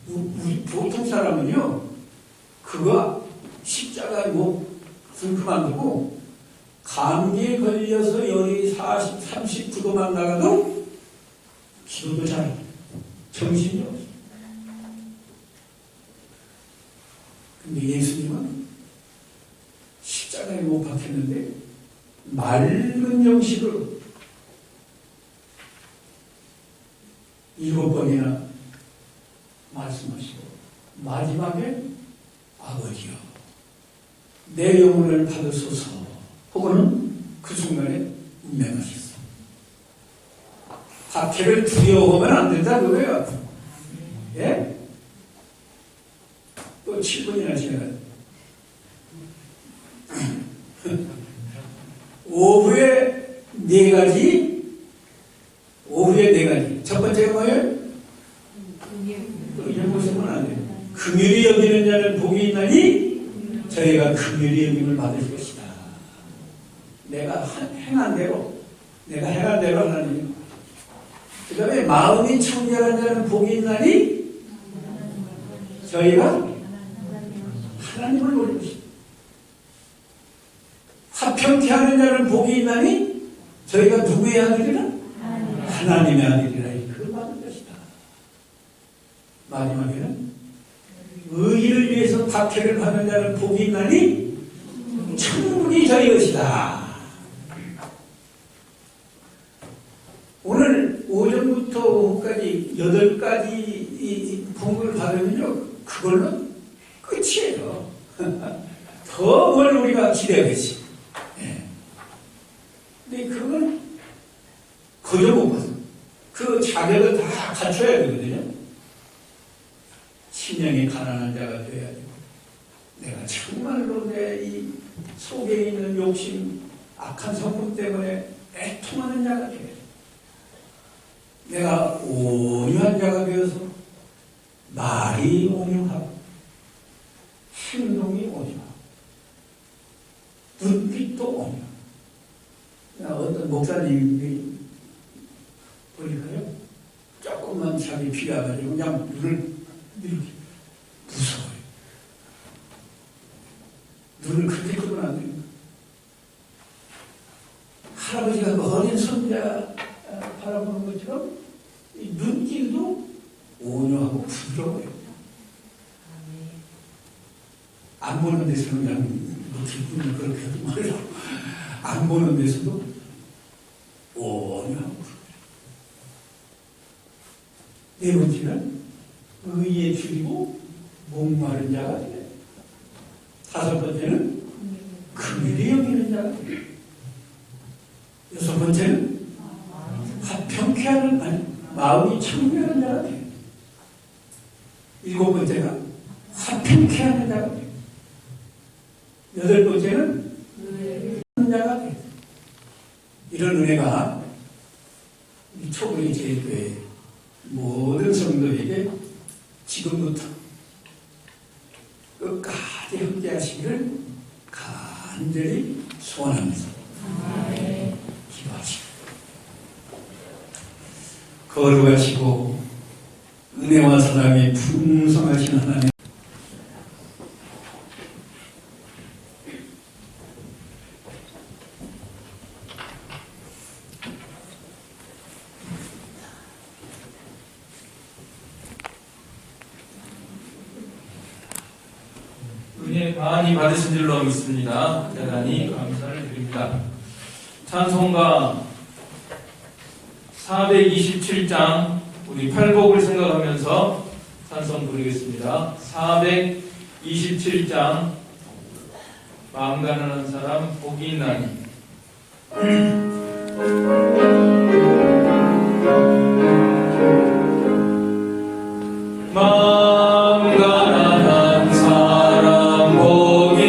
우리 보통 사람은요 그가 십자가에 목을 그만두고 감기에 걸려서 열이 39도만 나가도 기도도 잘 정신이 없어요. 근데 예수님은 십자가에 못 박혔는데 맑은 영식으로 7번이나 말씀하시고 마지막에 아버지여 내 영혼을 받으소서 혹은 그 순간에 운명하셨어. 박해를 두려워하면 안 된다 그거예요. 예? 또 7분이나 지나가요. 오후에 네 가지. 첫 번째가 뭐예요? 이런 보시면 안 돼요. 긍휼히 여기는 자는 복이 있나니 저희가 긍휼히 여김을 받을 것이다. 내가 행한 대로 하나님. 그 다음에 마음이 청결한 자는 복이 있나니 저희가 하나님을 노릴 것이다. 화평케 하는 자는 복이 있나니 저희가 누구의 아들이라? 하나님의 아들이라. 그걸 받을 것이다. 마지막에는 의의를 위해서 박해를 받는 자는 복이 있나니 천국이 저희 것이다. 오늘 오전부터 오후까지 8가지 복을 받으면요 그걸로 끝이에요. 더 뭘 우리가 기대하겠지. 근데 그건 거저 못 받아. 그 자격을 다 갖춰야 되거든요. 심령이 가난한 자가 되어야 되고, 내가 정말로 내 이 속에 있는 욕심, 악한 성품 때문에 애통하는 자가 되어야 돼. 내가 온유한 자가 되어서 말이 온유하고 행동이 온유하고 눈빛도 온유하고. 어떤 목사님이 보니까요, 조금만 자기 피해가지고 그냥 눈을 이렇게 무서워요. 눈을 그렇게 끄면 안 됩니다. 할아버지가 어린 손자 바라보는 것처럼 이 눈길도 온유하고 부드러워요. 안 보는 데서는 그냥 눈을 그렇게 하지 말라. 안 보는 데서도 온유하고 부드러워요. 네 번째는 의에 줄이고 목마른 자가 돼요. 다섯 번째는 긍휼히 여기는 자가 돼요. 여섯 번째는 마음이 청결한 자가 돼요. 일곱 번째가 화평케 하는 자가 돼요. 여덟 번째는 자가 돼요. 이런 은혜가 이 초보리 제일교회 모든 성도에게 지금부터 끝까지 함께 하시기를 간절히 소원합니다. 기도하시고 거룩하시고 은혜와 사랑이 풍성하신 하나님, 은혜 많이 받으신 줄로 믿습니다. 대단히 감사를 드립니다. 찬송가 427장 우리 팔복을 생각하면서 찬송 부르겠습니다. 427장 마음 가난한 사람 복이 있나니. 마음 가난한 사람 복이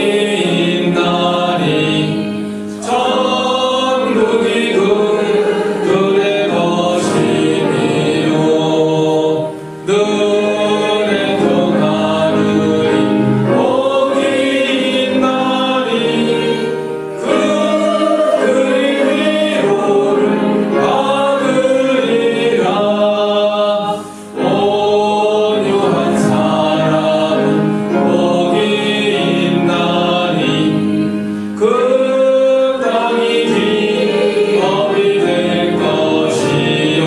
있나니 천국이 그들의 것이니요 눈에 통하느니 복이 있나니 그들이 위로를 받으리라. 온유한 사람은 복이 있나니 그 땅이 기업이 될 것이요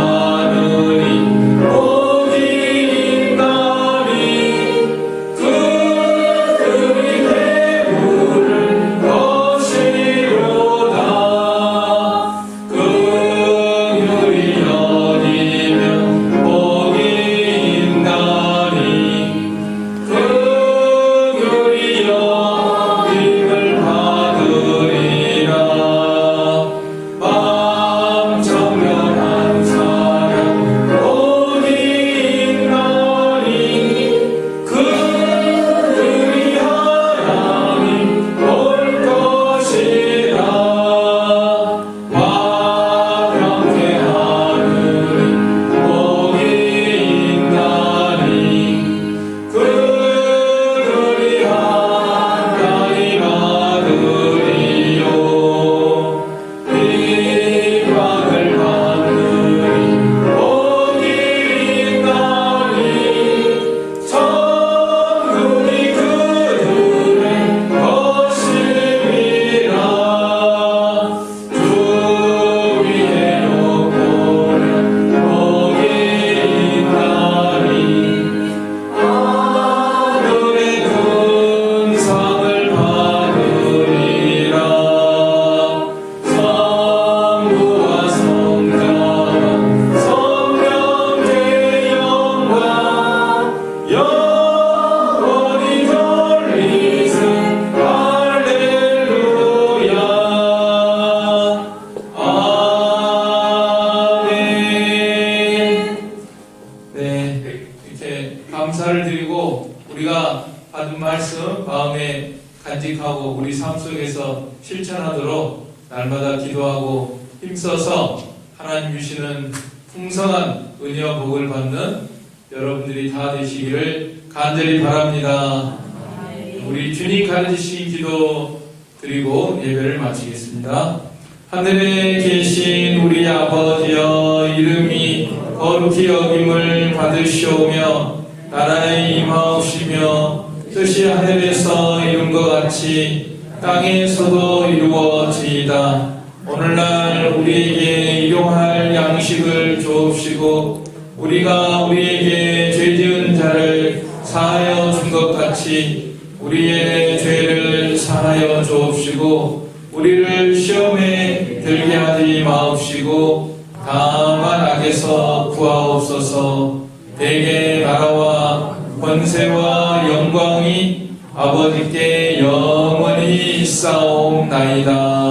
의사모하느니 복이 있나니 그들이 배부를 것이로다. 긍휼히 여기면 복이 있나니 긍휼히 여김을 받으리라. 마음 청결한 사람 복이 있나니 그들이 하나님 볼 것이라. 화평케 하느니 복이 있나니 그들이 하나님 마음에 간직하고 우리 삶 속에서 실천하도록 날마다 기도하고 힘써서 하나님 주시는 풍성한 은혜와 복을 받는 여러분들이 다 되시기를 간절히 바랍니다. 우리 주님 가르치신 기도 드리고 예배를 마치겠습니다. 하늘에 계신 우리 아버지여, 이름이 거룩히 여김을 받으시오며 나라에 임하옵시며 뜻이 하늘에서 이룬 것 같이 땅에서도 이루어지이다. 오늘날 우리에게 일용할 양식을 주옵시고 우리가 우리에게 죄지은 자를 사하여 준 것 같이 우리의 죄를 사하여 주옵시고 우리를 시험에 들게 하지 마옵시고 다만 악에서 구하옵소서. 대개 나라와 권세와 영광이 아버지께 영원히 있사옵나이다.